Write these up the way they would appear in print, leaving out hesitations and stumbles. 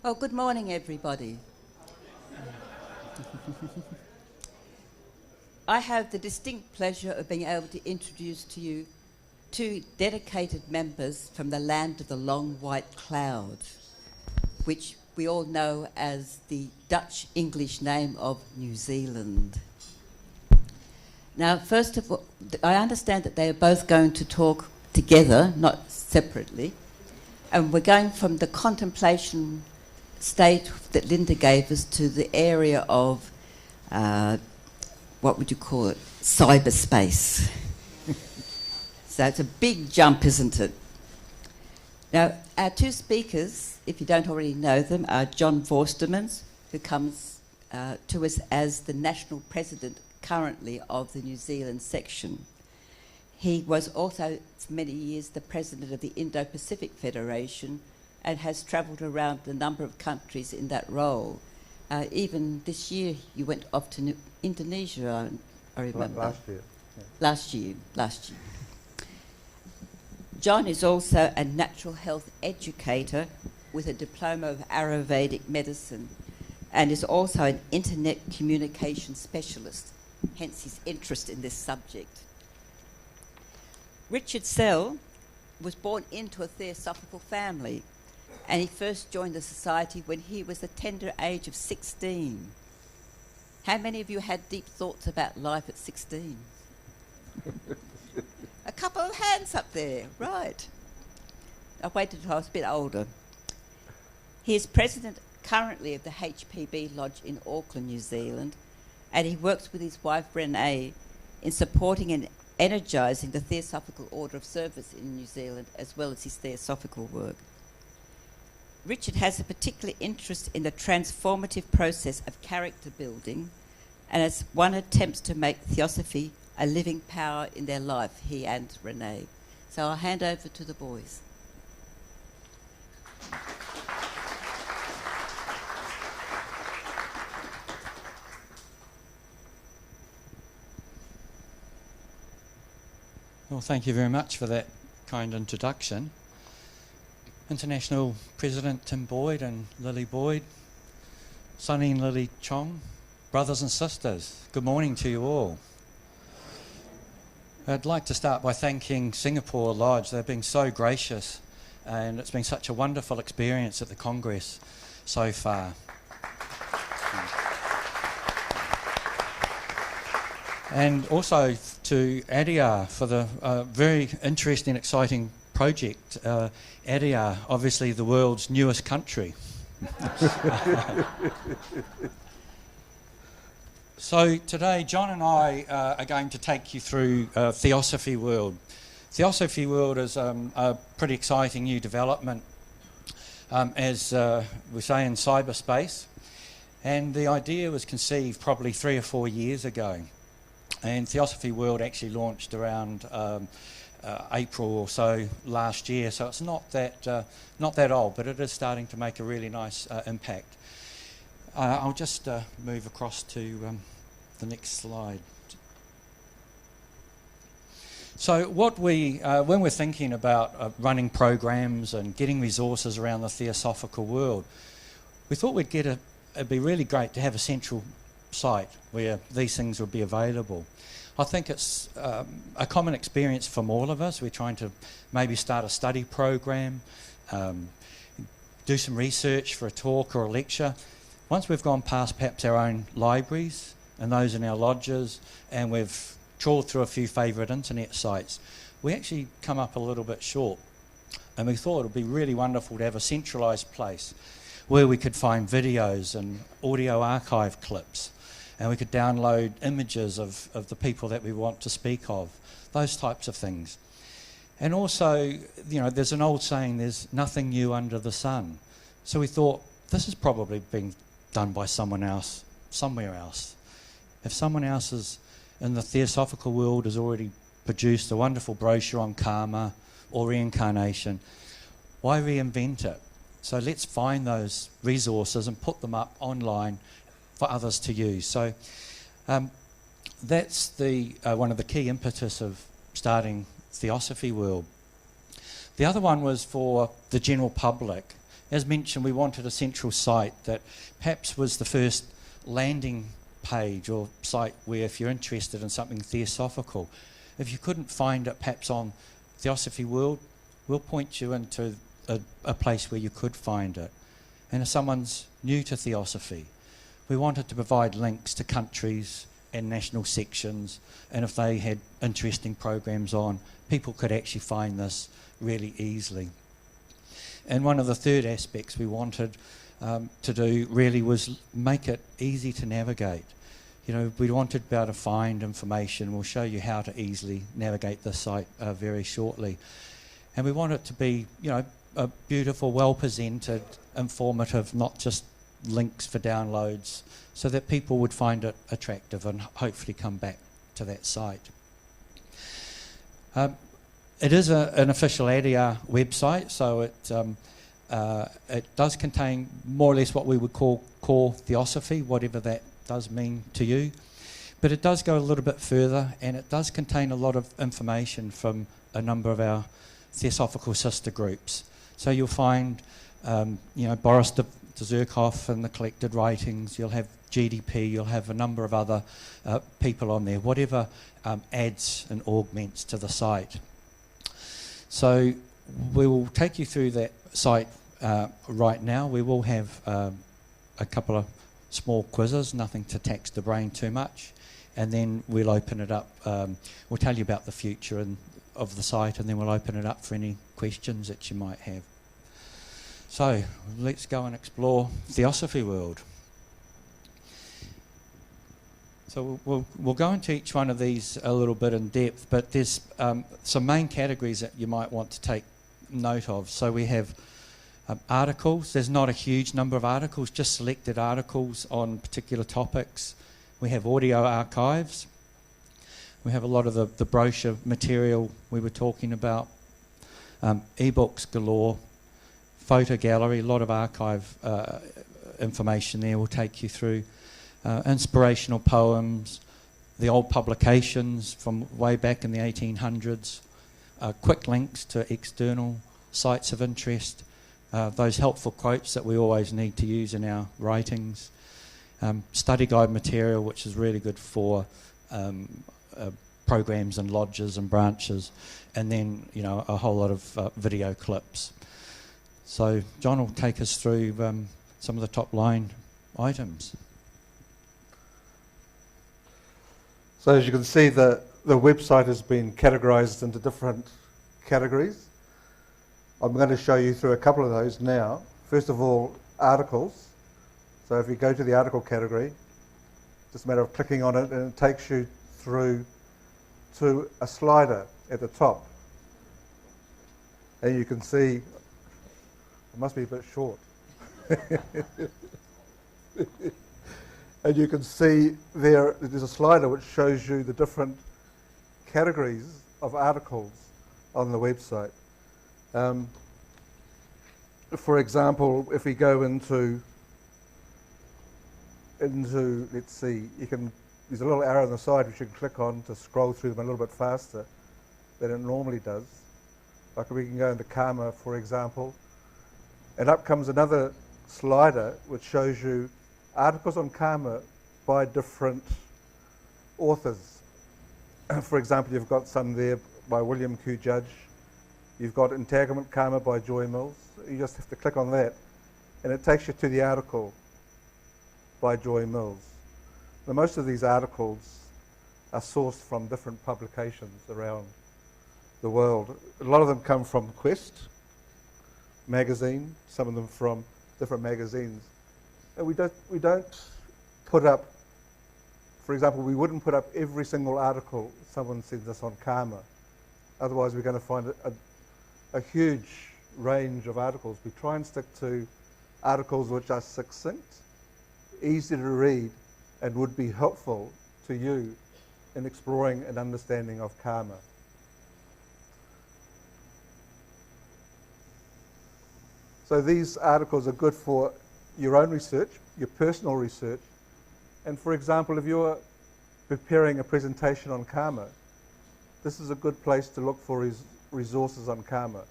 Oh, good morning, everybody. I have the distinct pleasure of being able to introduce to you two dedicated members from the land of the long white cloud, which we all know as the Dutch English name of New Zealand. Now, first of all, I understand that they are both going to talk together, not separately, and we're going from the contemplation state that Linda gave us to the area of, what would you call it, cyberspace. So it's a big jump, isn't it? Now, our two speakers, if you don't already know them, are John Vorstermans, who comes to us as the national president currently of the New Zealand section. He was also, for many years, the president of the Indo-Pacific Federation and has travelled around a number of countries in that role. Even this year, you went off to Indonesia, I remember. Last year. Yeah. Last year. John is also a natural health educator with a diploma of Ayurvedic medicine and is also an internet communication specialist, hence his interest in this subject. Richard Sell was born into a Theosophical family, and he first joined the society when he was the tender age of 16. How many of you had deep thoughts about life at 16? A couple of hands up there, right. I waited until I was a bit older. He is president currently of the HPB Lodge in Auckland, New Zealand, and he works with his wife Renee in supporting and energising the Theosophical Order of Service in New Zealand, as well as his theosophical work. Richard has a particular interest in the transformative process of character building, and as one attempts to make Theosophy a living power in their life, he and Renee. So I'll hand over to the boys. Well, thank you very much for that kind introduction. International President Tim Boyd and Lily Boyd, Sonny and Lily Chong, brothers and sisters, good morning to you all. I'd like to start by thanking Singapore Lodge. They've been so gracious, and it's been such a wonderful experience at the Congress so far. And also to ADIA for the very interesting and exciting project. ADIA, obviously the world's newest country. So today, John and I are going to take you through Theosophy.world. Theosophy.world is a pretty exciting new development, as we say, in cyberspace. And the idea was conceived probably 3 or 4 years ago. And Theosophy.world actually launched around April or so last year, so it's not that old, but it is starting to make a really nice impact. I'll just move across to the next slide. So what when we're thinking about running programs and getting resources around the Theosophical world, we thought it'd be really great to have a central site where these things would be available. I think it's a common experience from all of us. We're trying to maybe start a study program, do some research for a talk or a lecture. Once we've gone past perhaps our own libraries and those in our lodges, and we've trawled through a few favourite internet sites, we actually come up a little bit short. And we thought it would be really wonderful to have a centralised place where we could find videos and audio archive clips, and we could download images of the people that we want to speak of, those types of things. And also, there's an old saying, there's nothing new under the sun. So we thought, this is probably being done by someone else, somewhere else. If someone else is in the Theosophical world has already produced a wonderful brochure on karma or reincarnation, why reinvent it? So let's find those resources and put them up online for others to use. So that's one of the key impetus of starting Theosophy.world. The other one was for the general public, as mentioned, we wanted a central site that perhaps was the first landing page or site where, if you're interested in something theosophical, if you couldn't find it perhaps on Theosophy.world, we'll point you into a place where you could find it. And if someone's new to Theosophy, we wanted to provide links to countries and national sections, and if they had interesting programs on, people could actually find this really easily. And one of the third aspects we wanted to do really was make it easy to navigate. You know, we wanted to be able to find information. We'll show you how to easily navigate the site very shortly. And we want it to be, you know, a beautiful, well-presented, informative, not just links for downloads, so that people would find it attractive and hopefully come back to that site. It is an official ADR website, so it does contain more or less what we would call core Theosophy, whatever that does mean to you. But it does go a little bit further, and it does contain a lot of information from a number of our Theosophical sister groups. So you'll find, you know, Boris de Zirkov and the collected writings, you'll have GDP, you'll have a number of other people on there, whatever adds and augments to the site. So we will take you through that site right now. We will have a couple of small quizzes, nothing to tax the brain too much, and then we'll open it up. We'll tell you about the future of the site, and then we'll open it up for any questions that you might have. So let's go and explore Theosophy.world. So we'll go into each one of these a little bit in depth, but there's some main categories that you might want to take note of. So we have articles. There's not a huge number of articles, just selected articles on particular topics. We have audio archives. We have a lot of the brochure material we were talking about, ebooks galore, photo gallery, a lot of archive information there we'll take you through, inspirational poems, the old publications from way back in the 1800s, quick links to external sites of interest, those helpful quotes that we always need to use in our writings, study guide material, which is really good for programs and lodges and branches, and then, you know, a whole lot of video clips. So John will take us through some of the top line items. So as you can see, the website has been categorized into different categories. I'm going to show you through a couple of those now. First of all, articles. So if you go to the article category, just a matter of clicking on it, and it takes you through to a slider at the top. And you can see, it must be a bit short. And you can see there's a slider which shows you the different categories of articles on the website. For example, if we go into let's see, there's a little arrow on the side which you can click on to scroll through them a little bit faster than it normally does. Like we can go into karma, for example, and up comes another slider which shows you articles on karma by different authors. For example, you've got some there by William Q. Judge. You've got Entanglement Karma by Joy Mills. You just have to click on that, and it takes you to the article by Joy Mills. Now, most of these articles are sourced from different publications around the world. A lot of them come from Quest magazine, some of them from different magazines. And we don't put up, for example, we wouldn't put up every single article someone sends us on karma. Otherwise, we're going to find a huge range of articles. We try and stick to articles which are succinct, easy to read, and would be helpful to you in exploring an understanding of karma. So these articles are good for your own research, your personal research, and for example, if you're preparing a presentation on karma, this is a good place to look for resources on karma.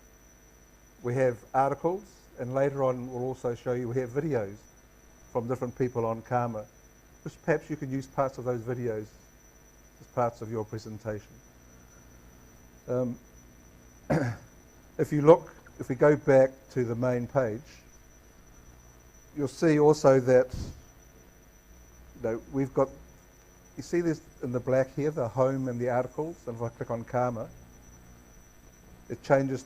We have articles And later on we'll also show you, we have videos from different people on karma, which perhaps you can use parts of those videos as parts of your presentation. If we go back to the main page, you'll see also that we've got, you see this in the black here, the home and the articles, and if I click on karma, it changes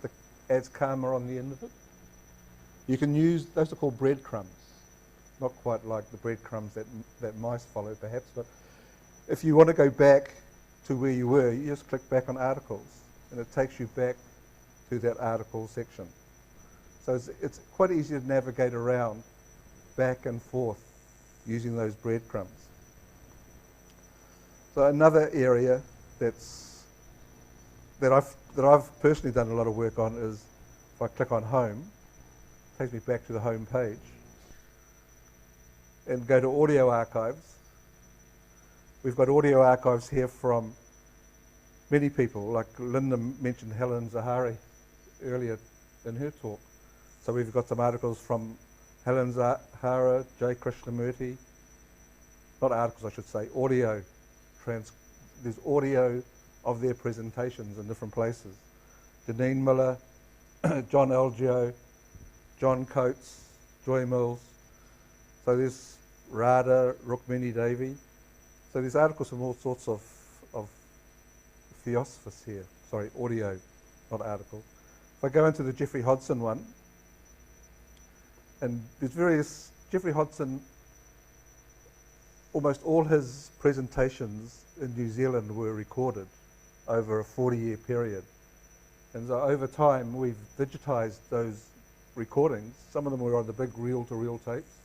adds karma on the end of it. You can use, those are called breadcrumbs, not quite like the breadcrumbs that mice follow perhaps, but if you want to go back to where you were, you just click back on articles and it takes you back to that article section. So it's quite easy to navigate around back and forth using those breadcrumbs. So another area that I've personally done a lot of work on is, if I click on home, it takes me back to the home page, and go to audio archives. We've got audio archives here from many people, like Linda mentioned Helen Zahari earlier in her talk. So we've got some articles from Helen Zahara, J. Krishnamurti, not articles I should say, audio. There's audio of their presentations in different places. Janine Miller, John Algeo, John Coates, Joy Mills. So there's Radha, Rukmini Devi. So there's articles from all sorts of theosophists here. Sorry, audio, not articles. If I go into the Jeffrey Hodson one, and there's various, Jeffrey Hodson, almost all his presentations in New Zealand were recorded over a 40-year period. And so over time we've digitized those recordings. Some of them were on the big reel-to-reel tapes,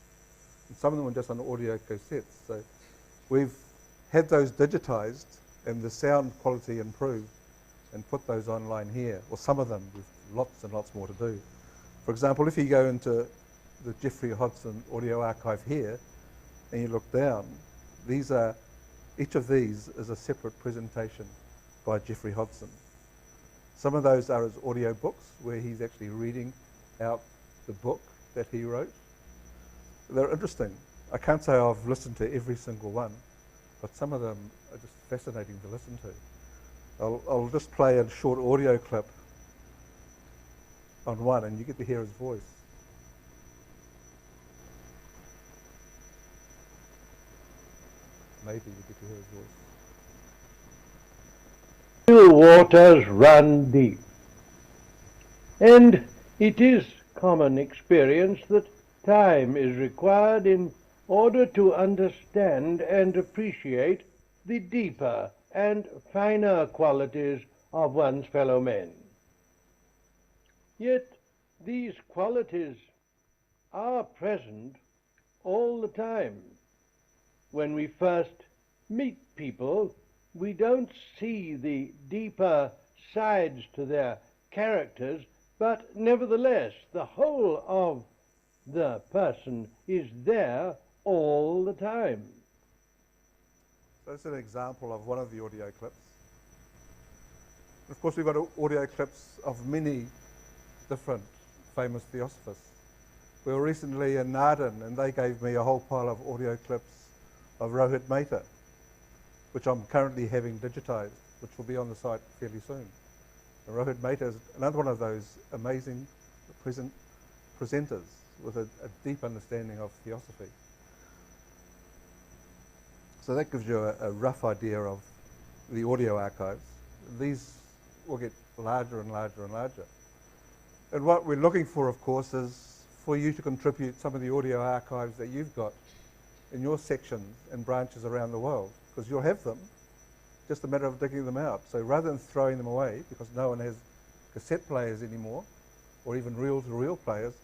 and some of them were just on audio cassettes. So we've had those digitized and the sound quality improved and put those online here, or some of them, with lots and lots more to do. For example, if you go into the Jeffrey Hodson audio archive here and you look down, each of these is a separate presentation by Jeffrey Hodson. Some of those are his audio books where he's actually reading out the book that he wrote. They're interesting. I can't say I've listened to every single one, but some of them are just fascinating to listen to. I'll just play a short audio clip on one and you get to hear his voice. Maybe you get to hear his voice. Still waters run deep, and it is common experience that time is required in order to understand and appreciate the deeper and finer qualities of one's fellow men. Yet these qualities are present all the time. When we first meet people, we don't see the deeper sides to their characters, but nevertheless the whole of the person is there all the time. So that's an example of one of the audio clips. And of course we've got audio clips of many different famous theosophists. We were recently in Kynaston and they gave me a whole pile of audio clips of Rohit Mehta, which I'm currently having digitized, which will be on the site fairly soon. And Rohit Mehta is another one of those amazing presenters with a deep understanding of theosophy. So that gives you a rough idea of the audio archives. These will get larger and larger and larger. And what we're looking for, of course, is for you to contribute some of the audio archives that you've got in your sections and branches around the world, because you'll have them, just a matter of digging them out. So rather than throwing them away, because no one has cassette players anymore, or even reel-to-reel players,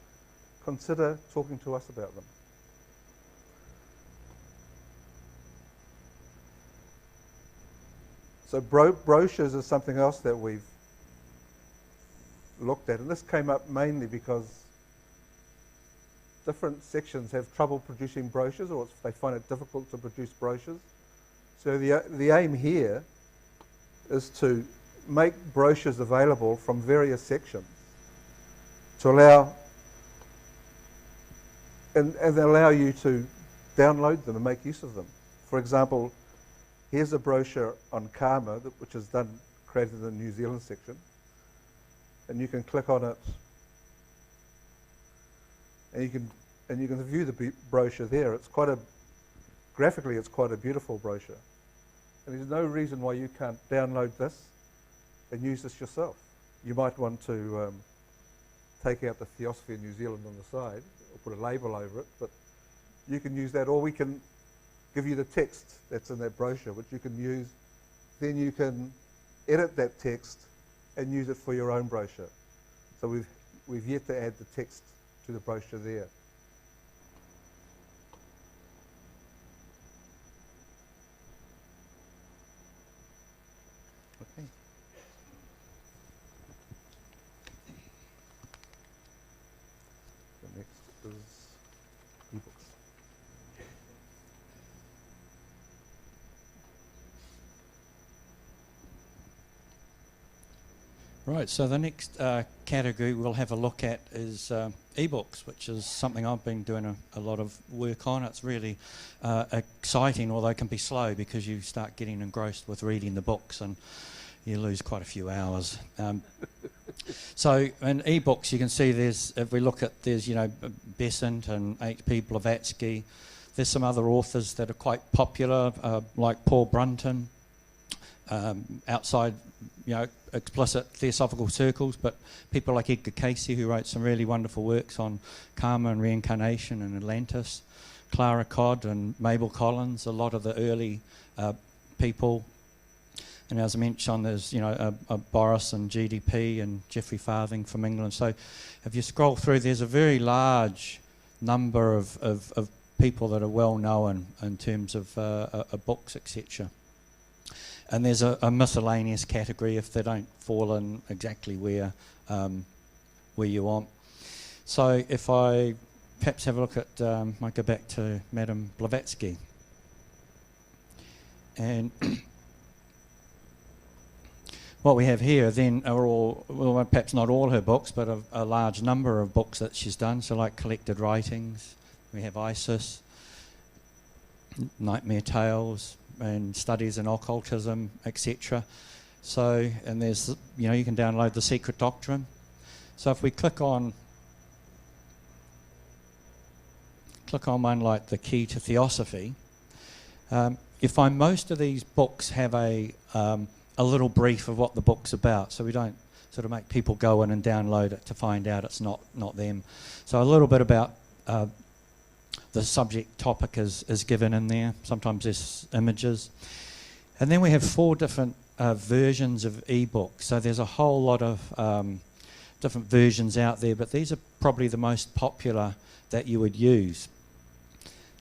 consider talking to us about them. So brochures is something else that we've looked at, and this came up mainly because different sections have trouble producing brochures, or they find it difficult to produce brochures. So the aim here is to make brochures available from various sections to allow and they allow you to download them and make use of them. For example, here's a brochure on karma, which is created in the New Zealand section, and you can click on it, and you can view the brochure there. Graphically, it's quite a beautiful brochure, and there's no reason why you can't download this and use this yourself. You might want to take out the Theosophy of New Zealand on the side, or put a label over it, but you can use that, or we can give you the text that's in that brochure, which you can use. Then you can edit that text and use it for your own brochure. So we've yet to add the text to the brochure there. Okay. The next is ebooks. Right, so the next category we'll have a look at is ebooks, which is something I've been doing a lot of work on. It's really exciting, although it can be slow because you start getting engrossed with reading the books and you lose quite a few hours. So in ebooks, you can see if we look at, there's, Besant and H.P. Blavatsky. There's some other authors that are quite popular, like Paul Brunton, outside, explicit theosophical circles, but people like Edgar Casey, who wrote some really wonderful works on karma and reincarnation and Atlantis, Clara Codd and Mabel Collins, a lot of the early people. And as I mentioned, there's Boris and GDP and Geoffrey Farthing from England. So if you scroll through, there's a very large number of people that are well known in terms of books, etc. And there's a miscellaneous category if they don't fall in exactly where you want. So if I perhaps have a look at, I go back to Madame Blavatsky. And what we have here then are all, well, perhaps not all her books, but a large number of books that she's done. So like collected writings, we have Isis, Nightmare Tales, and studies in occultism, etc. So, and there's, you can download The Secret Doctrine. So if we click on one like The Key to Theosophy, you find most of these books have a little brief of what the book's about. So we don't sort of make people go in and download it to find out it's not them. So a little bit about the subject topic is given in there. Sometimes there's images. And then we have 4 different versions of ebooks. So there's a whole lot of different versions out there, but these are probably the most popular that you would use.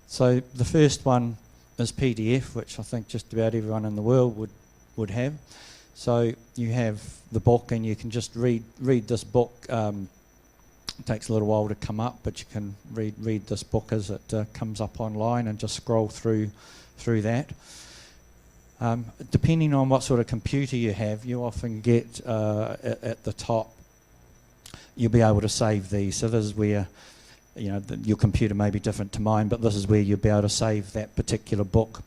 So the first one is PDF, which I think just about everyone in the world would have. So you have the book and you can just read this book. It takes a little while to come up, but you can read this book as it comes up online and just scroll through that. Depending on what sort of computer you have, you often get at the top, you'll be able to save these. So this is where, your computer may be different to mine, but this is where you'll be able to save that particular book.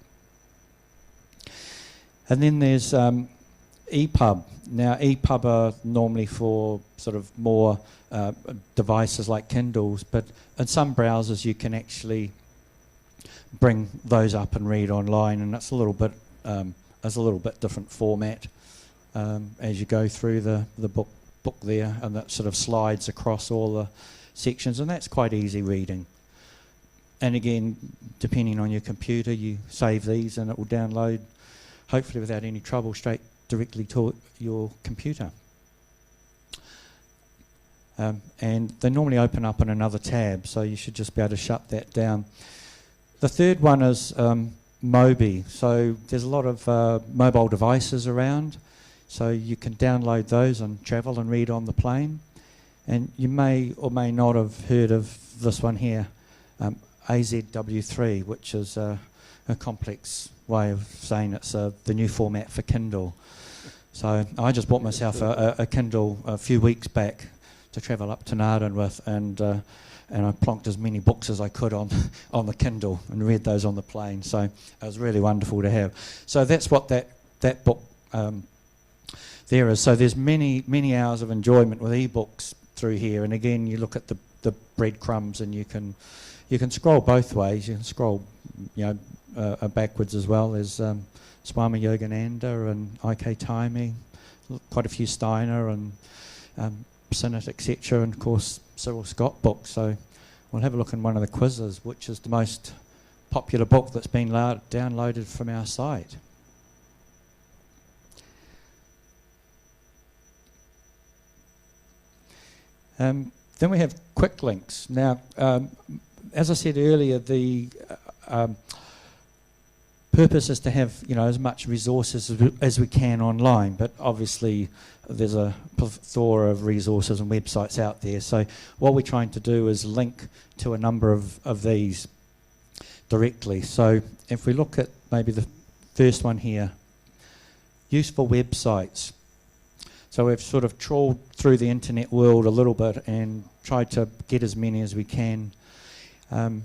And then there's EPUB. Now, EPUB are normally for sort of more devices like Kindles, but in some browsers you can actually bring those up and read online, and that's a little bit different format as you go through the book there, and that sort of slides across all the sections, and that's quite easy reading. And again, depending on your computer, you save these and it will download, hopefully without any trouble, straight directly to your computer. And they normally open up in another tab, so you should just be able to shut that down. The third one is Mobi. So there's a lot of mobile devices around, so you can download those and travel and read on the plane. And you may or may not have heard of this one here, AZW3, which is a complex way of saying it's the new format for Kindle. So I just bought myself a Kindle a few weeks back to travel up to Kynaston with, and I plonked as many books as I could on on the Kindle and read those on the plane. So it was really wonderful to have. So that's what that book there is. So there's many hours of enjoyment with ebooks through here. And again, you look at the breadcrumbs, and you can scroll both ways. You can scroll, backwards as well. There's Swami Yogananda and I.K. Taimi, quite a few Steiner and Sinnett, etc., and of course Cyril Scott books. So we'll have a look in one of the quizzes, which is the most popular book that's been downloaded from our site. Then we have quick links. Now, as I said earlier, the purpose is to have as much resources as we can online, but obviously there's a plethora of resources and websites out there. So what we're trying to do is link to a number of these directly. So if we look at maybe the first one here, useful websites. So we've sort of trawled through the internet world a little bit and tried to get as many as we can. And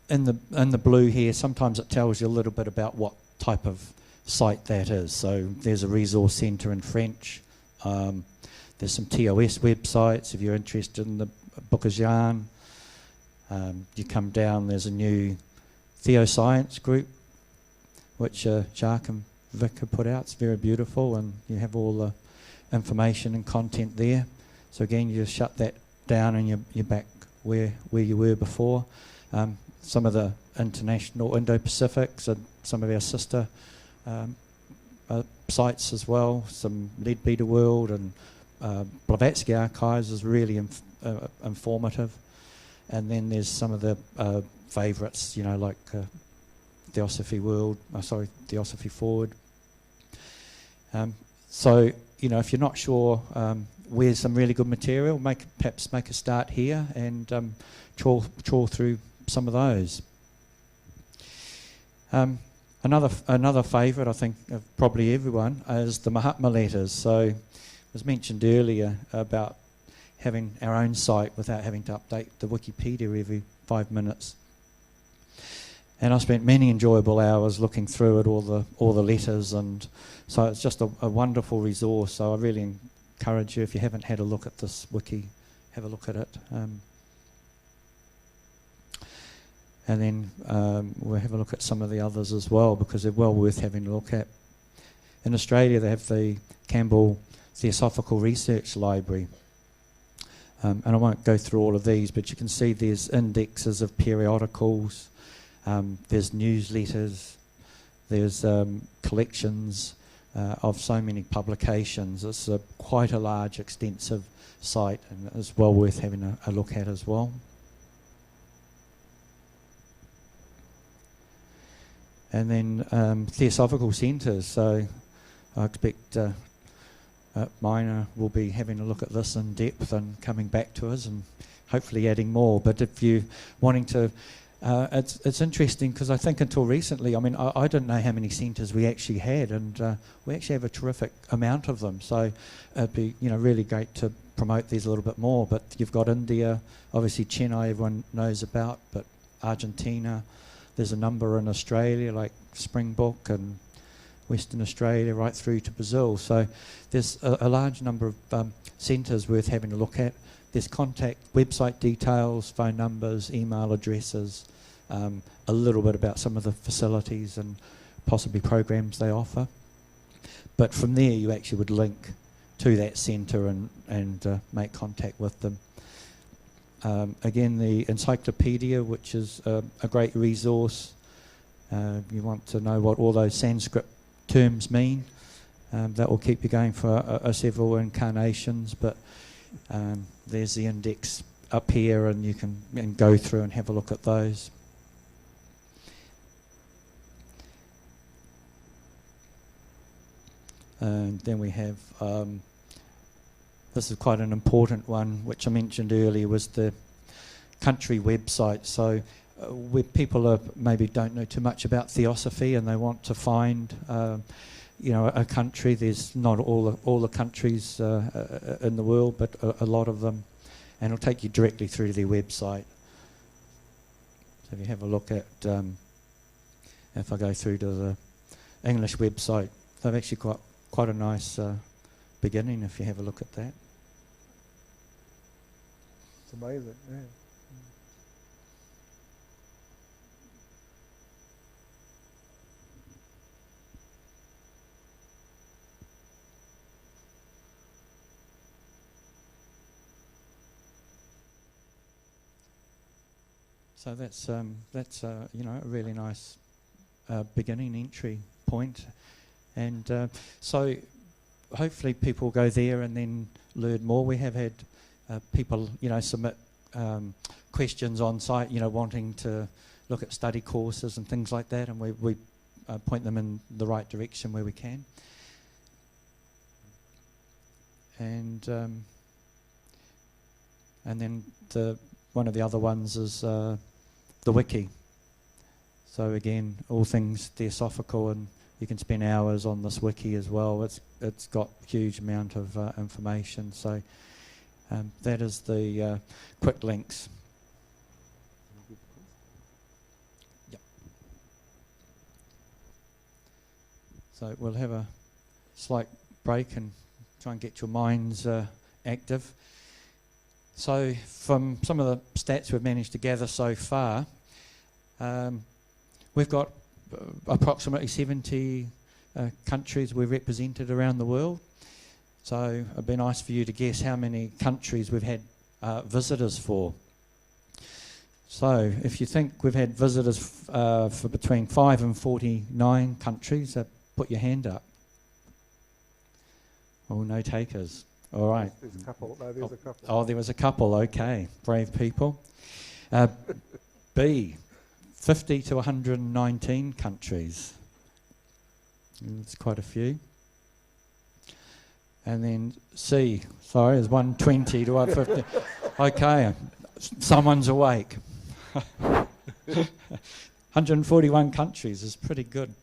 in the blue here, sometimes it tells you a little bit about what type of site that is. So there's a resource centre in French. There's some TOS websites if you're interested in the Book of Dianne. You come down, there's a new Theoscience group, which Jacques and Vic have put out. It's very beautiful, and you have all the information and content there. So again, you just shut that down and you're back where you were before. Some of the international Indo-Pacifics and some of our sister sites as well, some Theosophy.world and Blavatsky Archives is really informative. And then there's some of the favourites, like Theosophy.world, Theosophy.world. So, if you're not sure where's some really good material, perhaps make a start here and trawl through some of those. Another favourite, I think, of probably everyone is the Mahatma letters. So, it was mentioned earlier about having our own site without having to update the Wikipedia every 5 minutes. And I spent many enjoyable hours looking through it, all the letters, and so it's just a wonderful resource. So I really encourage you, if you haven't had a look at this wiki, have a look at it. And then we'll have a look at some of the others as well, because they're well worth having a look at. In Australia, they have the Campbell Theosophical Research Library. And I won't go through all of these, but you can see there's indexes of periodicals, there's newsletters, there's collections of so many publications. It's quite a large, extensive site, and it's well worth having a look at as well. And then Theosophical Centres. So I expect Manor will be having a look at this in depth and coming back to us and hopefully adding more. But if you're wanting to, it's interesting because I think until recently, I didn't know how many centres we actually had, and we actually have a terrific amount of them. So it'd be really great to promote these a little bit more. But you've got India, obviously Chennai everyone knows about, but Argentina, there's a number in Australia like Springbok and Western Australia right through to Brazil. So there's a large number of centres worth having a look at. There's contact, website details, phone numbers, email addresses, a little bit about some of the facilities and possibly programs they offer. But from there you actually would link to that centre and make contact with them. Again, the encyclopedia, which is a great resource. You want to know what all those Sanskrit terms mean. That will keep you going for several incarnations, but there's the index up here, and you can go through and have a look at those. And then we have, this is quite an important one, which I mentioned earlier, was the country website. So where people maybe don't know too much about Theosophy and they want to find a country. There's not all the countries in the world, but a lot of them, and it'll take you directly through to their website. So if you have a look at, if I go through to the English website, they've actually got quite a nice beginning if you have a look at that. It's amazing, yeah. So that's a really nice beginning entry point, and so hopefully people go there and then learn more. We have had people submit questions on site, wanting to look at study courses and things like that, and we point them in the right direction where we can. And then one of the other ones is the wiki. So again, all things theosophical, and you can spend hours on this wiki as well. It's got a huge amount of information. So that is the quick links. Yep. So we'll have a slight break and try and get your minds active. So from some of the stats we've managed to gather so far, we've got approximately 70 countries we're represented around the world. So it'd be nice for you to guess how many countries we've had visitors for. So if you think we've had visitors for between 5 and 49 countries, put your hand up. Oh, no takers. All right. There's a couple. No, there's a couple. Oh, there was a couple. Okay, brave people. B, 50 to 119 countries. It's quite a few. And then C, sorry, there's 120 to 150. Okay, someone's awake. 141 countries is pretty good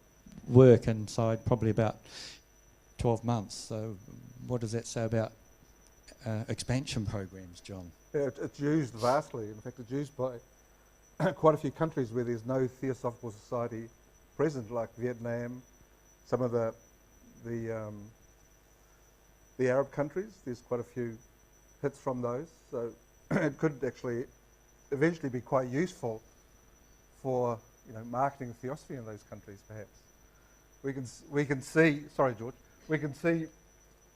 work inside probably about 12 months. So what does that say about expansion programs, John? Yeah, it's used vastly. In fact, it's used by quite a few countries where there's no Theosophical Society present, like Vietnam, some of the Arab countries. There's quite a few hits from those. So it could actually eventually be quite useful for marketing Theosophy in those countries, perhaps. We can see. Sorry, George. We can see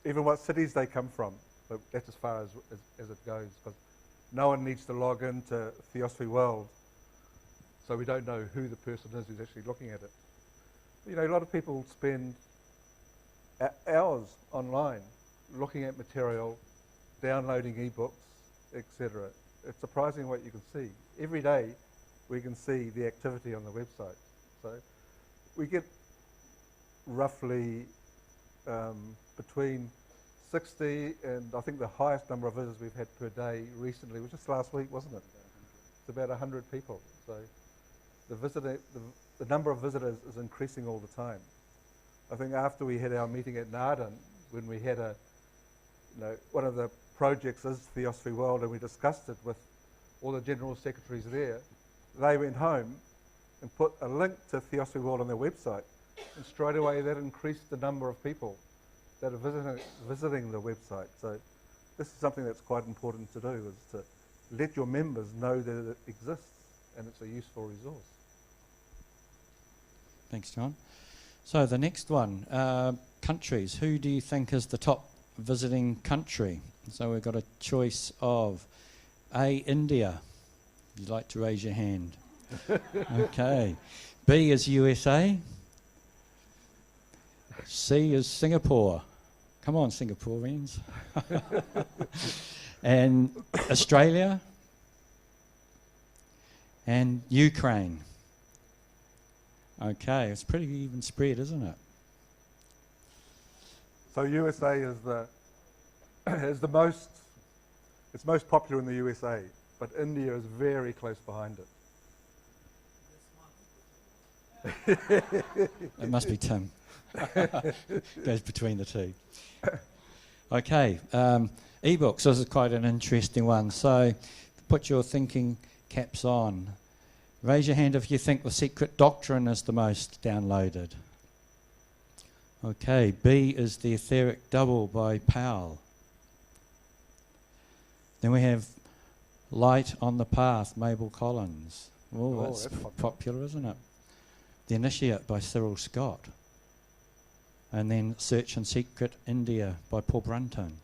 even what cities they come from. But that's as far as it goes, because no one needs to log into Theosophy.world, so we don't know who the person is who's actually looking at it. A lot of people spend hours online looking at material, downloading ebooks, etc. It's surprising what you can see. Every day we can see the activity on the website. So we get roughly between 60 and I think the highest number of visitors we've had per day recently was just last week, wasn't it? It's about 100 people. So the number of visitors is increasing all the time. I think after we had our meeting at Kynaston, when we had one of the projects is Theosophy.world, and we discussed it with all the general secretaries there, they went home and put a link to Theosophy.world on their website, and straight away that increased the number of people that are visiting the website. So this is something that's quite important to do, is to let your members know that it exists and it's a useful resource. Thanks, John. So the next one, countries. Who do you think is the top visiting country? So we've got a choice of A, India. You'd like to raise your hand. Okay. B is USA. C is Singapore. Come on, Singaporeans. And Australia. And Ukraine. Okay, it's pretty even spread, isn't it? So USA is the most, it's most popular in the USA, but India is very close behind it. It must be Tim. Goes between the two. Okay, ebooks. This is quite an interesting one. So, put your thinking caps on. Raise your hand if you think The Secret Doctrine is the most downloaded. Okay, B is The Etheric Double by Powell. Then we have Light on the Path, Mabel Collins. Oh, that's popular, isn't it? The Initiate by Cyril Scott. And then Search and Secret India by Paul Brunton.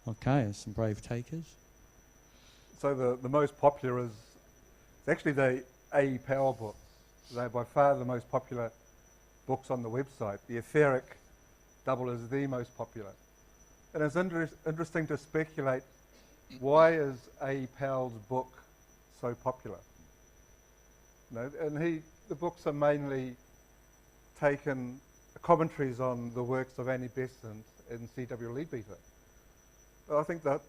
Okay, some brave takers. So the most popular is actually the A. Powell books. They're by far the most popular books on the website. The Etheric Double is the most popular. And it's interesting to speculate, why is A. Powell's book so popular? And the books are mainly taken commentaries on the works of Annie Besant and C.W. Leadbeater. I think that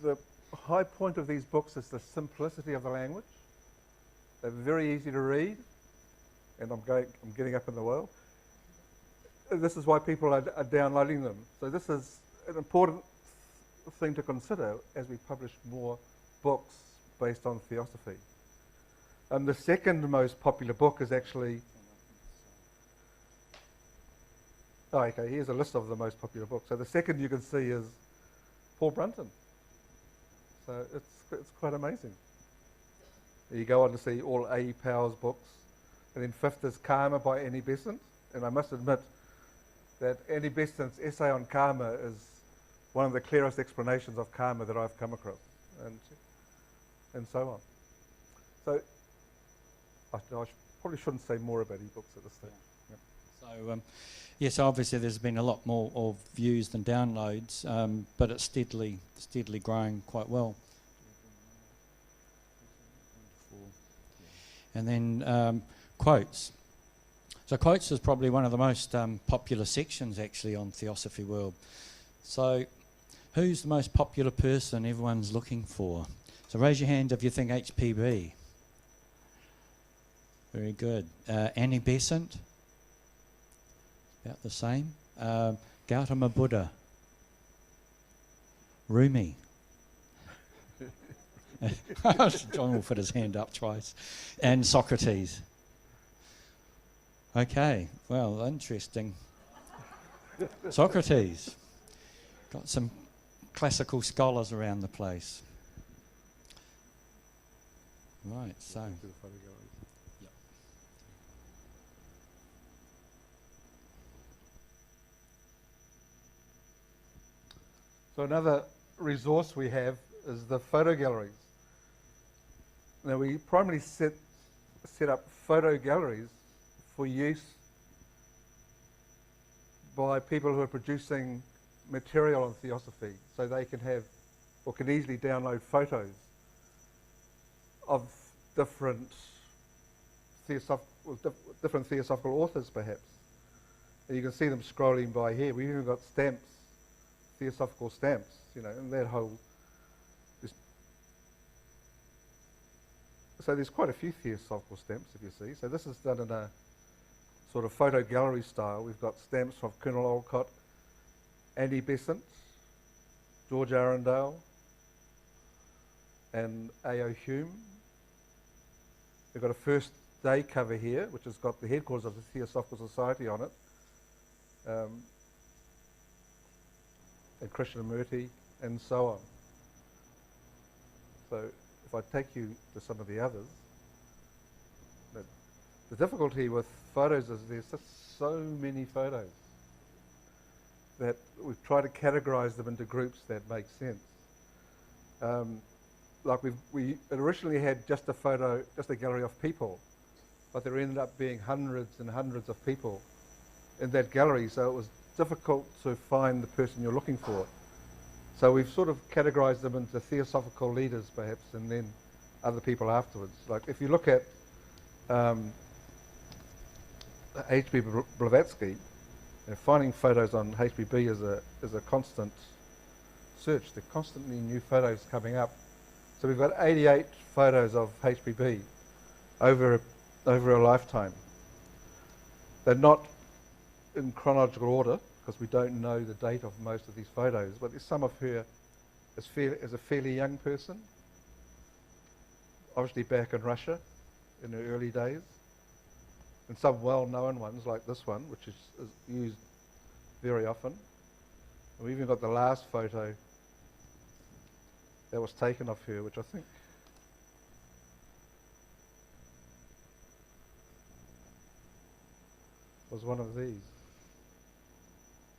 the high point of these books is the simplicity of the language. They're very easy to read, and I'm getting up in the world. This is why people are downloading them. So this is an important thing to consider as we publish more books based on Theosophy. The second most popular book is actually... Oh, okay, here's a list of the most popular books. So the second you can see is Paul Brunton. So it's quite amazing. You go on to see all A. Powell's books. And then fifth is Karma by Annie Besant. And I must admit that Annie Besant's essay on karma is one of the clearest explanations of karma that I've come across, and so on. So I probably shouldn't say more about ebooks at this stage. Yeah. So yes, obviously there's been a lot more of views than downloads, but it's steadily growing quite well. And then quotes. So quotes is probably one of the most popular sections actually on Theosophy.world. So who's the most popular person everyone's looking for? So raise your hand if you think HPB. Very good. Annie Besant. About the same. Gautama Buddha. Rumi. John will put his hand up twice. And Socrates. Okay, well, interesting. Socrates. Got some classical scholars around the place. Right, so. Yep. So another resource we have is the photo galleries. Now we primarily set up photo galleries for use by people who are producing material on Theosophy, so they can have or can easily download photos of different theosophical authors, perhaps. And you can see them scrolling by here. We've even got stamps, theosophical stamps, and that whole... So there's quite a few theosophical stamps, if you see. So this is done in a sort of photo gallery style. We've got stamps from Colonel Olcott, Annie Besant, George Arundel, and A.O. Hume. We've got a first day cover here, which has got the headquarters of the Theosophical Society on it, and Krishnamurti, and so on. So if I take you to some of the others, the difficulty with photos is there's just so many photos that we've tried to categorize them into groups that make sense. Like we originally had just a gallery of people, but there ended up being hundreds and hundreds of people in that gallery, so it was difficult to find the person you're looking for. So we've sort of categorized them into theosophical leaders, perhaps, and then other people afterwards. Like if you look at H.B. Blavatsky, finding photos on HBB is a constant search. There are constantly new photos coming up. So we've got 88 photos of HBB over a lifetime. They're not in chronological order because we don't know the date of most of these photos, but there's some of her as a fairly young person, obviously back in Russia in her early days, and some well-known ones like this one, which is used very often. And we even got the last photo that was taken of her, which I think was one of these.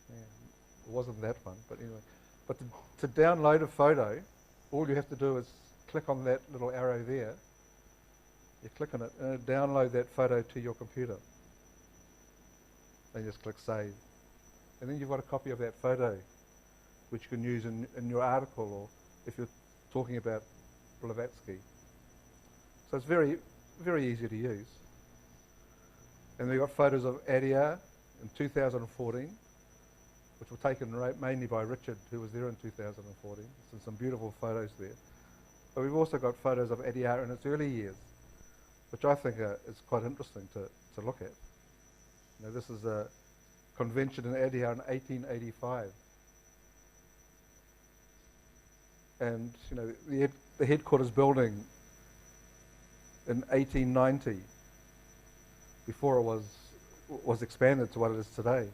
Yeah, it wasn't that one, but anyway. But to download a photo, all you have to do is click on that little arrow there. You click on it and it'll download that photo to your computer. Then just click save. And then you've got a copy of that photo, which you can use in your article, or if you're talking about Blavatsky. So it's very, very easy to use. And we've got photos of Adyar in 2014, which were taken mainly by Richard, who was there in 2014. So some beautiful photos there. But we've also got photos of Adyar in its early years, which I think is quite interesting to look at. You know, this is a convention in Adyar in 1885. And you know, the headquarters building in 1890, before it was expanded to what it is today.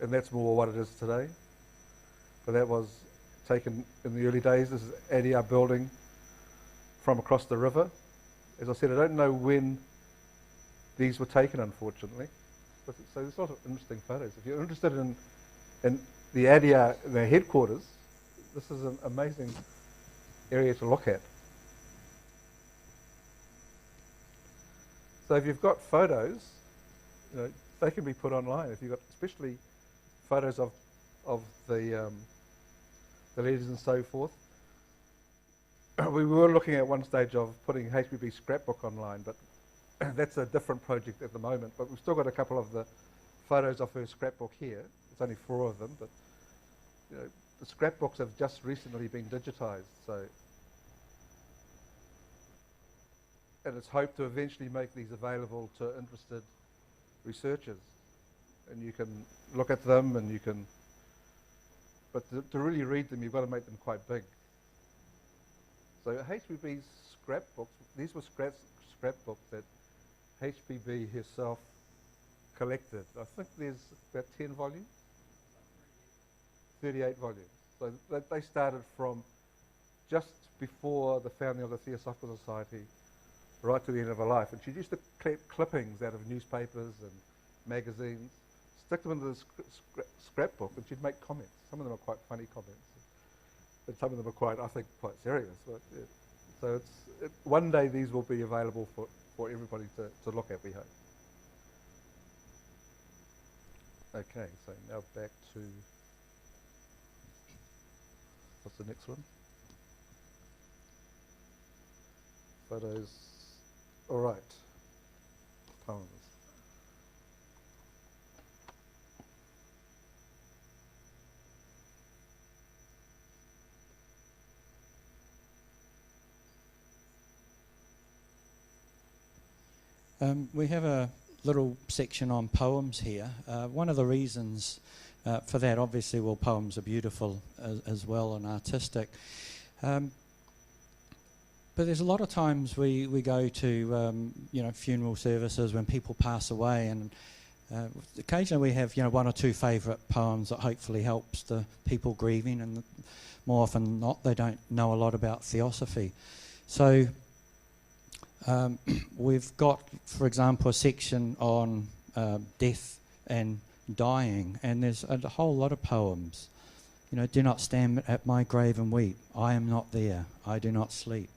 And that's more what it is today. But that was taken in the early days. This is Adyar building from across the river. As I said, I don't know when these were taken, unfortunately. But so there's a lot of interesting photos. If you're interested in the Adyar, the headquarters, this is an amazing area to look at. So if you've got photos, you know, they can be put online. If you've got especially photos of the leaders and so forth. We were looking at one stage of putting HBB's scrapbook online, but that's a different project at the moment. But we've still got a couple of the photos of her scrapbook here. It's only 4 of them, but you know, the scrapbooks have just recently been digitized. So, and it's hoped to eventually make these available to interested researchers. And you can look at them and you can, but to really read them, you've got to make them quite big. So HBB's scrapbooks, these were scrapbooks that HBB herself collected. I think there's about 10 volumes, 38 volumes. So they started from just before the founding of the Theosophical Society right to the end of her life. And she used to collect clippings out of newspapers and magazines, stick them into the scrapbook, and she'd make comments. Some of them are quite funny comments, but some of them are quite, I think, quite serious. But, yeah. So one day these will be available for everybody to look at, we hope. Okay, so now back to, what's the next one? Photos. All right. Poems. We have a little section on poems here. One of the reasons for that, obviously, well, poems are beautiful as well and artistic. But there's a lot of times we go to funeral services when people pass away, and occasionally we have 1 or 2 favourite poems that hopefully helps the people grieving, and more often than not they don't know a lot about theosophy. So we've got, for example, a section on death and dying, and there's a whole lot of poems. Do not stand at my grave and weep. I am not there. I do not sleep.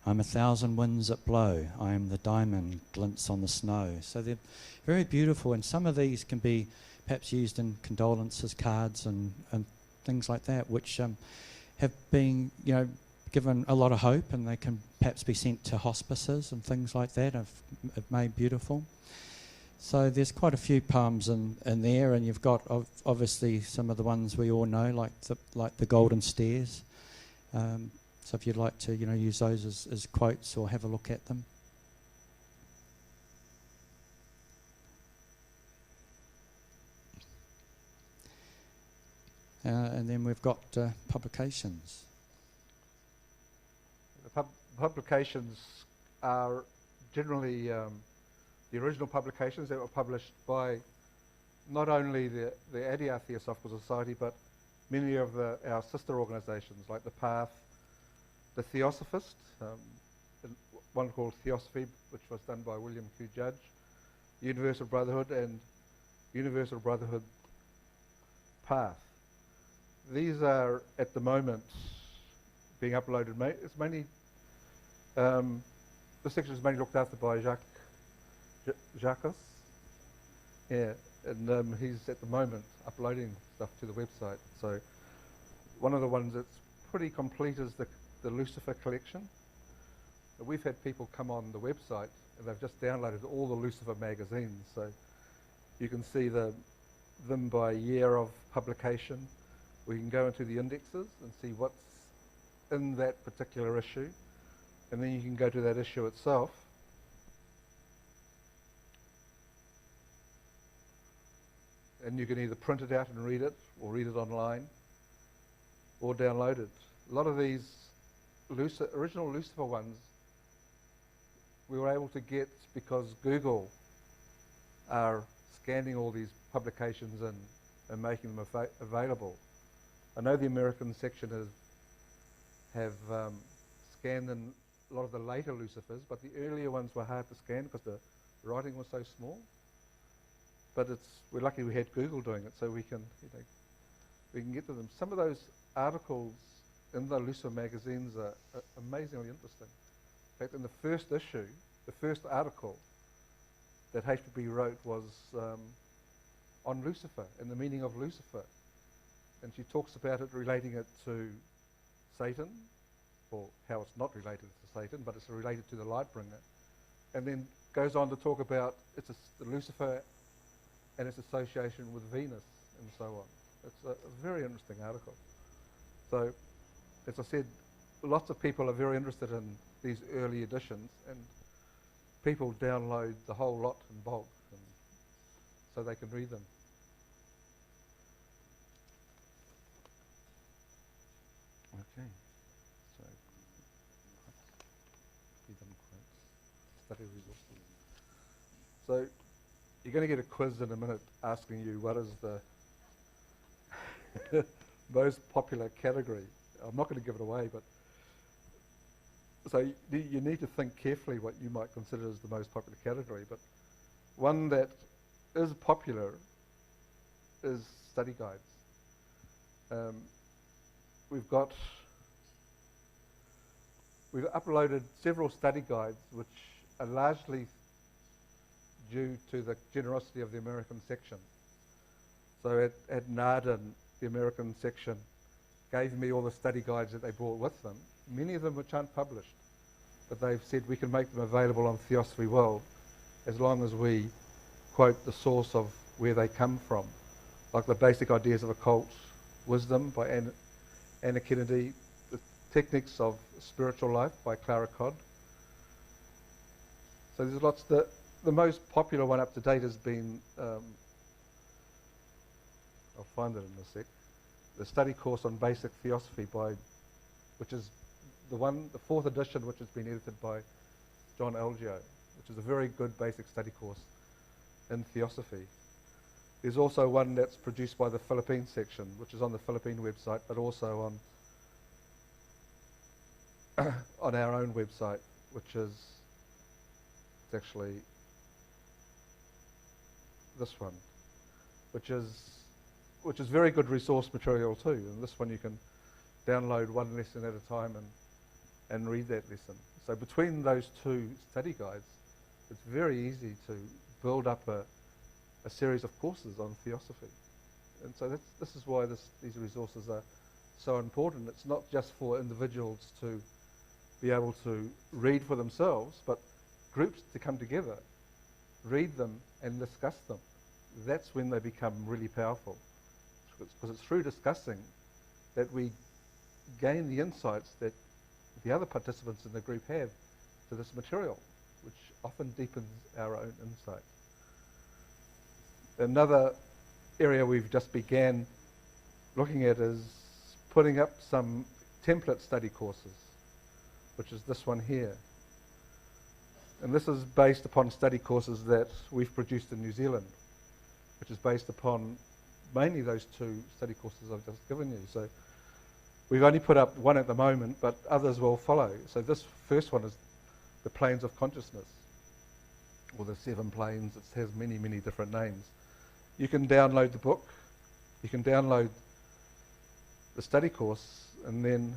I'm 1,000 winds that blow. I am the diamond glints on the snow. So they're very beautiful, and some of these can be perhaps used in condolences cards and things like that, which have been, given a lot of hope, and they can perhaps be sent to hospices and things like that, have made beautiful. So there's quite a few poems in there, and you've got obviously some of the ones we all know, like the Golden Stairs. So if you'd like to, use those as quotes or have a look at them. and then we've got publications. The publications are generally the original publications that were published by not only the ADR Theosophical Society, but many of our sister organisations like the Path, the Theosophist, one called Theosophy, which was done by William Q. Judge, Universal Brotherhood, and Universal Brotherhood Path. These are at the moment being uploaded. It's mainly this section is mainly looked after by Jacques. Yeah, and he's at the moment uploading stuff to the website. So one of the ones that's pretty complete is the Lucifer collection. We've had people come on the website and they've just downloaded all the Lucifer magazines. So you can see them by year of publication. We can go into the indexes and see what's in that particular issue. And then you can go to that issue itself. And you can either print it out and read it, or read it online, or download it. A lot of these original Lucifer ones we were able to get because Google are scanning all these publications and making them available. I know the American section have scanned in a lot of the later Lucifers, but the earlier ones were hard to scan because the writing was so small. But we're lucky we had Google doing it, so we can get to them. Some of those articles in the Lucifer magazines are amazingly interesting. In fact, in the first issue, the first article that HPB wrote was on Lucifer and the meaning of Lucifer. And she talks about it, relating it to Satan, or how it's not related to Satan, but it's related to the light bringer. And then goes on to talk about Lucifer and its association with Venus and so on. It's a very interesting article. So, as I said, lots of people are very interested in these early editions, and people download the whole lot in bulk, and so they can read them. Okay, so study resources. So you're going to get a quiz in a minute asking you what is the most popular category. I'm not going to give it away, but so you need to think carefully what you might consider as the most popular category. But one that is popular is study guides. We've uploaded several study guides which are largely due to the generosity of the American section. So at Narden, the American section gave me all the study guides that they brought with them, many of them which aren't published, but they've said we can make them available on Theosophy.world as long as we quote the source of where they come from, like the Basic Ideas of Occult Wisdom by Anna Kennedy, the Techniques of Spiritual Life by Clara Codd. So there's lots. The most popular one up to date has been, I'll find it in a sec, the study course on basic theosophy which is the fourth edition, which has been edited by John Algeo, which is a very good basic study course in theosophy. There's also one that's produced by the Philippine section, which is on the Philippine website, but also on our own website, which is actually this one, which is very good resource material too. And this one you can download one lesson at a time and read that lesson. So between those two study guides, it's very easy to build up a series of courses on theosophy. And so this is why these resources are so important. It's not just for individuals to be able to read for themselves, but groups to come together, read them and discuss them. That's when they become really powerful. Because it's through discussing that we gain the insights that the other participants in the group have to this material, which often deepens our own insight. Another area we've just began looking at is putting up some template study courses, which is this one here. And this is based upon study courses that we've produced in New Zealand, which is based upon mainly those two study courses I've just given you. So we've only put up one at the moment, but others will follow. So this first one is the planes of consciousness, or the 7 planes. It has many, many different names. You can download the book, you can download the study course, and then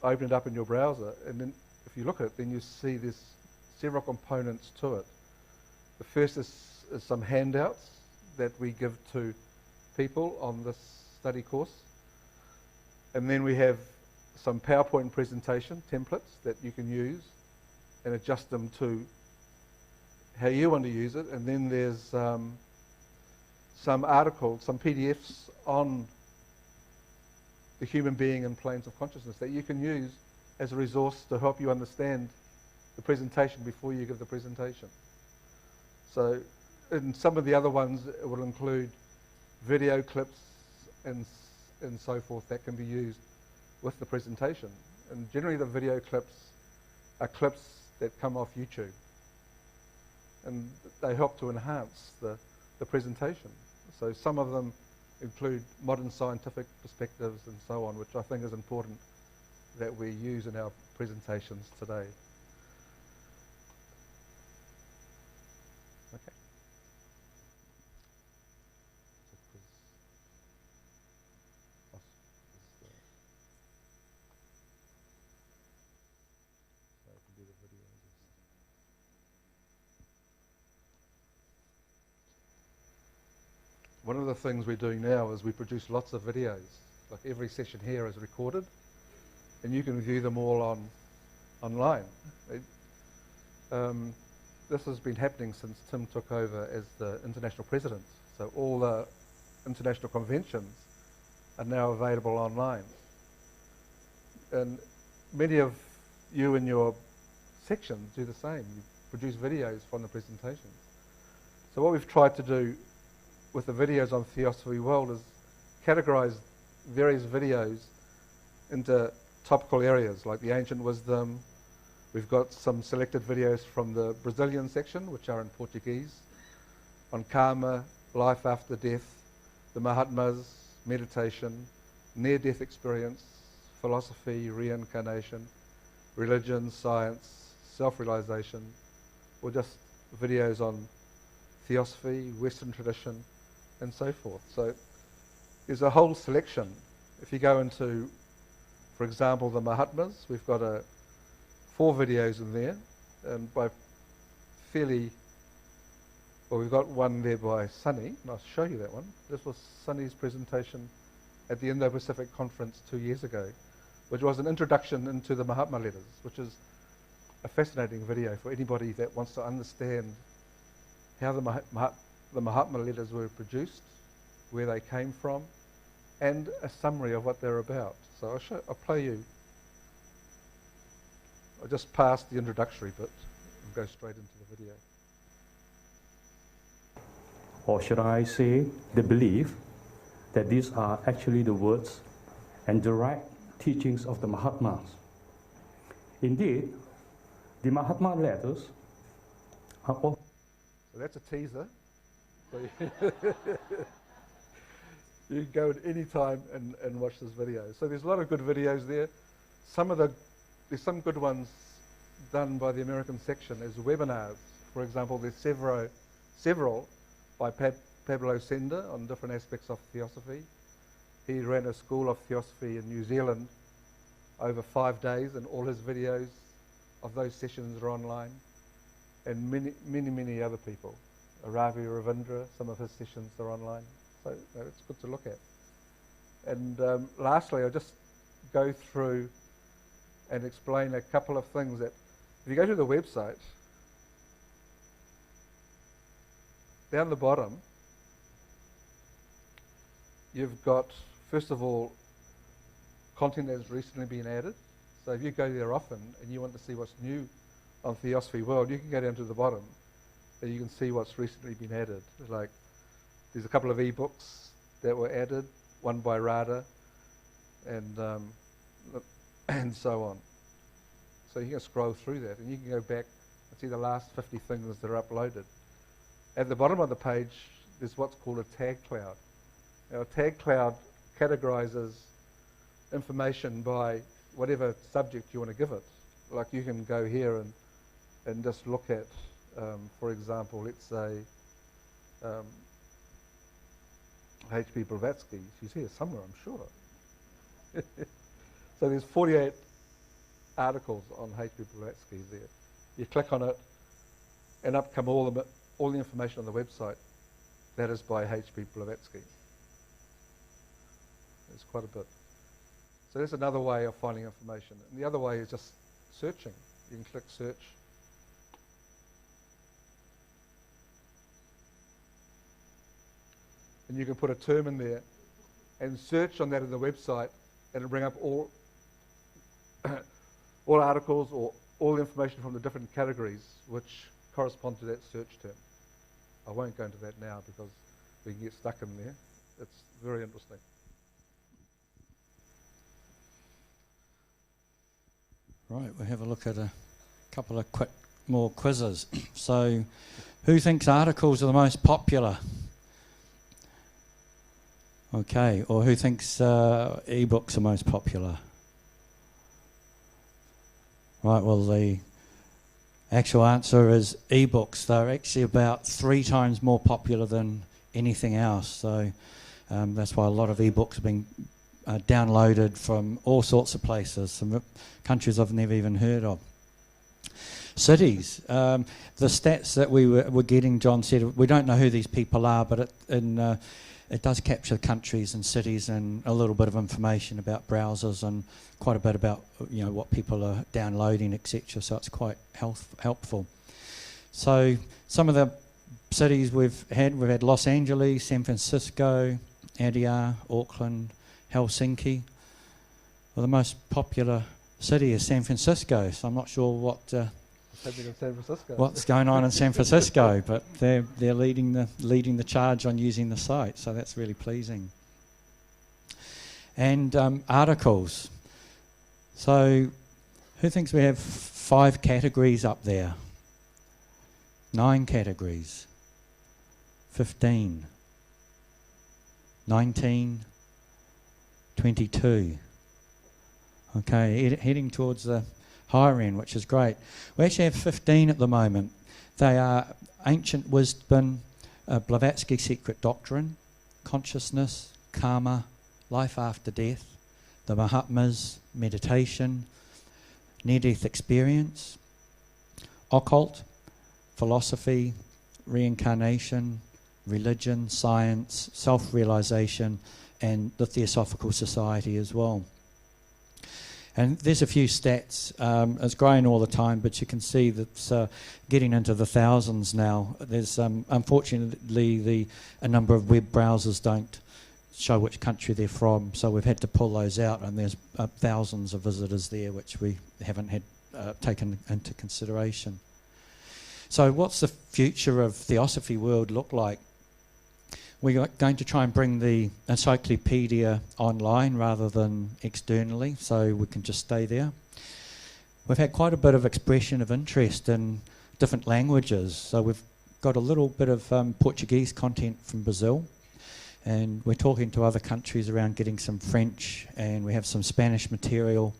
open it up in your browser, and then if you look at it, then you see there's several components to it. The first is some handouts that we give to people on this study course. And then we have some PowerPoint presentation templates that you can use and adjust them to how you want to use it. And then there's some articles, some PDFs on the human being and planes of consciousness that you can use as a resource to help you understand the presentation before you give the presentation. So in some of the other ones, it will include video clips and so forth that can be used with the presentation. And generally the video clips are clips that come off YouTube, and they help to enhance the presentation. So some of them include modern scientific perspectives and so on, which I think is important that we use in our presentations today. Okay. One of the things we're doing now is we produce lots of videos. Like every session here is recorded, and you can view them all online. This has been happening since Tim took over as the international president. So all the international conventions are now available online. And many of you in your section do the same. You produce videos from the presentations. So what we've tried to do with the videos on Theosophy.world is categorize various videos into topical areas like the ancient wisdom. We've got some selected videos from the Brazilian section, which are in Portuguese, on karma, life after death, the Mahatmas, meditation, near-death experience, philosophy, reincarnation, religion, science, self-realization, or just videos on theosophy, Western tradition, and so forth. So there's a whole selection. If you go into, for example, the Mahatmas, we've got 4 videos in there, and by fairly, well, we've got one there by Sunny, and I'll show you that one. This was Sunny's presentation at the Indo-Pacific Conference 2 years ago, which was an introduction into the Mahatma letters, which is a fascinating video for anybody that wants to understand how the Mahatma letters were produced, where they came from, and a summary of what they're about. So I'll play you. I'll just pass the introductory bit and go straight into the video. Or should I say the belief that these are actually the words and direct teachings of the Mahatmas. Indeed, the Mahatma letters are all... So that's a teaser. So you can go at any time and watch this video. So there's a lot of good videos there. There's some good ones done by the American section as webinars. For example, there's several by Pablo Sender on different aspects of theosophy. He ran a school of theosophy in New Zealand over 5 days, and all his videos of those sessions are online. And many other people. Ravi Ravindra, some of his sessions are online. So it's good to look at. And lastly, I'll just go through and explain a couple of things that, if you go to the website, down the bottom, you've got, first of all, content that's recently been added. So if you go there often and you want to see what's new on Theosophy.world, you can go down to the bottom and you can see what's recently been added. Like, there's a couple of ebooks that were added, one by Rada, and so on. So you can scroll through that, and you can go back and see the last 50 things that are uploaded. At the bottom of the page, there's what's called a tag cloud. Now, a tag cloud categorizes information by whatever subject you want to give it. Like you can go here and just look at, for example, let's say H.P. Blavatsky. She's here somewhere, I'm sure. So there's 48 articles on H.P. Blavatsky there. You click on it, and up come all the information on the website. That is by H.P. Blavatsky. There's quite a bit. So that's another way of finding information. And the other way is just searching. You can click search. And you can put a term in there and search on that in the website, and it'll bring up all all articles or all information from the different categories which correspond to that search term. I won't go into that now because we can get stuck in there. It's very interesting. Right, we'll have a look at a couple of quick more quizzes. So, who thinks articles are the most popular? Okay, or who thinks e-books are most popular? Right, well, the actual answer is e-books. They're actually about 3 times more popular than anything else. So that's why a lot of e-books are being downloaded from all sorts of places, some countries I've never even heard of. Cities. The stats that we were getting, John said, we don't know who these people are, but it does capture countries and cities and a little bit of information about browsers and quite a bit about what people are downloading, etc. So it's quite helpful. So some of the cities we've had Los Angeles, San Francisco, Adia, Auckland, Helsinki. Well, the most popular city is San Francisco, so I'm not sure what's going on in San Francisco, but they're leading the charge on using the site, so that's really pleasing. And articles. So who thinks we have 5 categories up there? 9 categories. 15. 19. 22. Okay, heading towards the higher end, which is great. We actually have 15 at the moment. They are Ancient Wisdom, Blavatsky Secret Doctrine, Consciousness, Karma, Life After Death, the Mahatmas, Meditation, Near-Death Experience, Occult, Philosophy, Reincarnation, Religion, Science, Self-Realization, and the Theosophical Society as well. And there's a few stats. It's growing all the time, but you can see that it's getting into the thousands now. There's unfortunately a number of web browsers don't show which country they're from, so we've had to pull those out, and there's thousands of visitors there which we haven't had taken into consideration. So what's the future of Theosophy.world look like? We're going to try and bring the encyclopedia online rather than externally, so we can just stay there. We've had quite a bit of expression of interest in different languages, so we've got a little bit of Portuguese content from Brazil, and we're talking to other countries around getting some French, and we have some Spanish material.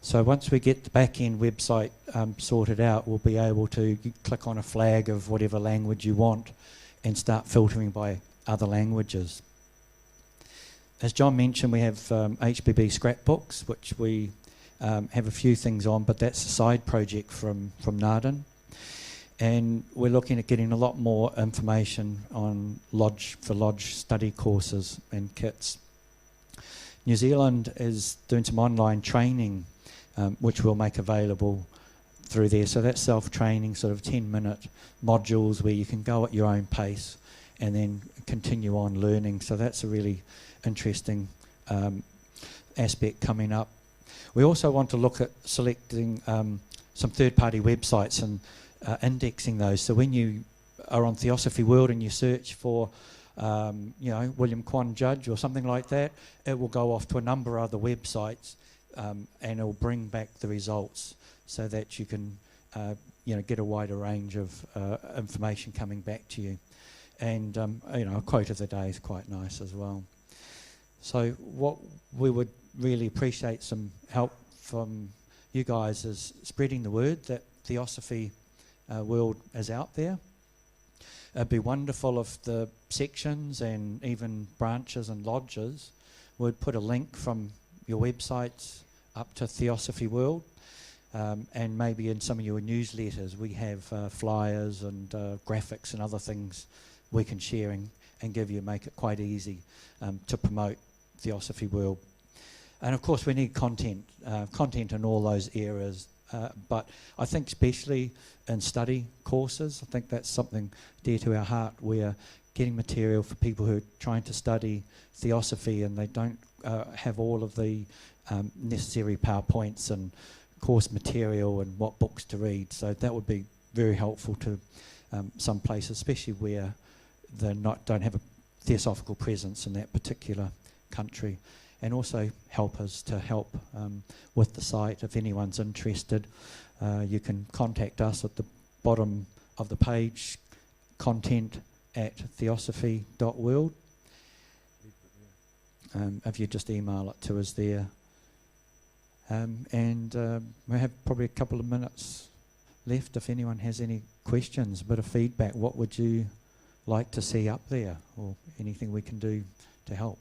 So once we get the back-end website sorted out, we'll be able to click on a flag of whatever language you want and start filtering by other languages. As John mentioned, we have HBB scrapbooks, which we have a few things on, but that's a side project from Naden. And we're looking at getting a lot more information on Lodge study courses and kits. New Zealand is doing some online training, which we'll make available through there. So that's self-training, sort of 10-minute modules where you can go at your own pace and then continue on learning. So that's a really interesting aspect coming up. We also want to look at selecting some third-party websites and indexing those. So when you are on Theosophy.world and you search for William Kwan Judge or something like that, it will go off to a number of other websites, and it will bring back the results so that you can get a wider range of information coming back to you. And a quote of the day is quite nice as well. So what we would really appreciate some help from you guys is spreading the word that Theosophy.world is out there. It'd be wonderful if the sections and even branches and lodges would put a link from your websites up to Theosophy.world, and maybe in some of your newsletters we have flyers and graphics and other things we can share and give you, make it quite easy to promote Theosophy.world. And of course we need content in all those areas, but I think especially in study courses, I think that's something dear to our heart. We're getting material for people who are trying to study Theosophy and they don't have all of the necessary PowerPoints and course material and what books to read. So that would be very helpful to some places, especially where they don't have a theosophical presence in that particular country. And also help us to help with the site. If anyone's interested, you can contact us at the bottom of the page, content@theosophy.world. If you just email it to us there. We have probably a couple of minutes left if anyone has any questions, a bit of feedback. What would you like to see up there, or anything we can do to help?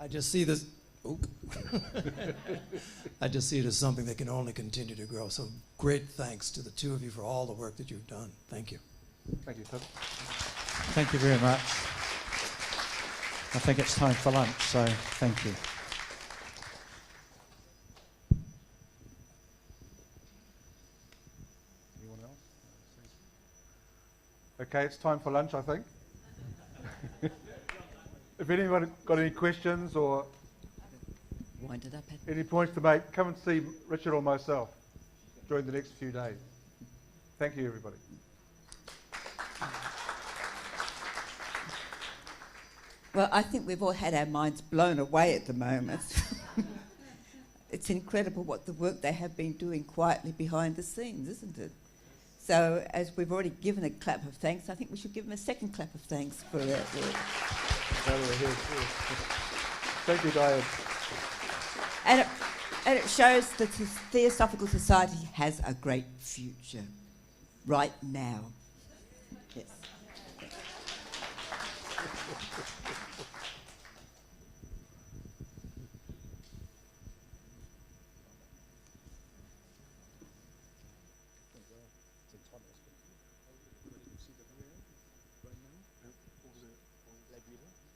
I just see this. I just see it as something that can only continue to grow. So great thanks to the two of you for all the work that you've done. Thank you. Thank you, Tim. Thank you very much. I think it's time for lunch, so thank you. Anyone else? Okay, it's time for lunch, I think. If anyone got any questions or Wind it up. any points to make, come and see Richard or myself during the next few days. Thank you, everybody. Well, I think we've all had our minds blown away at the moment. It's incredible what the work they have been doing quietly behind the scenes, isn't it? So, as we've already given a clap of thanks, I think we should give them a second clap of thanks for that work. Thank you, Dianne. And it shows that the Theosophical Society has a great future right now. Yes.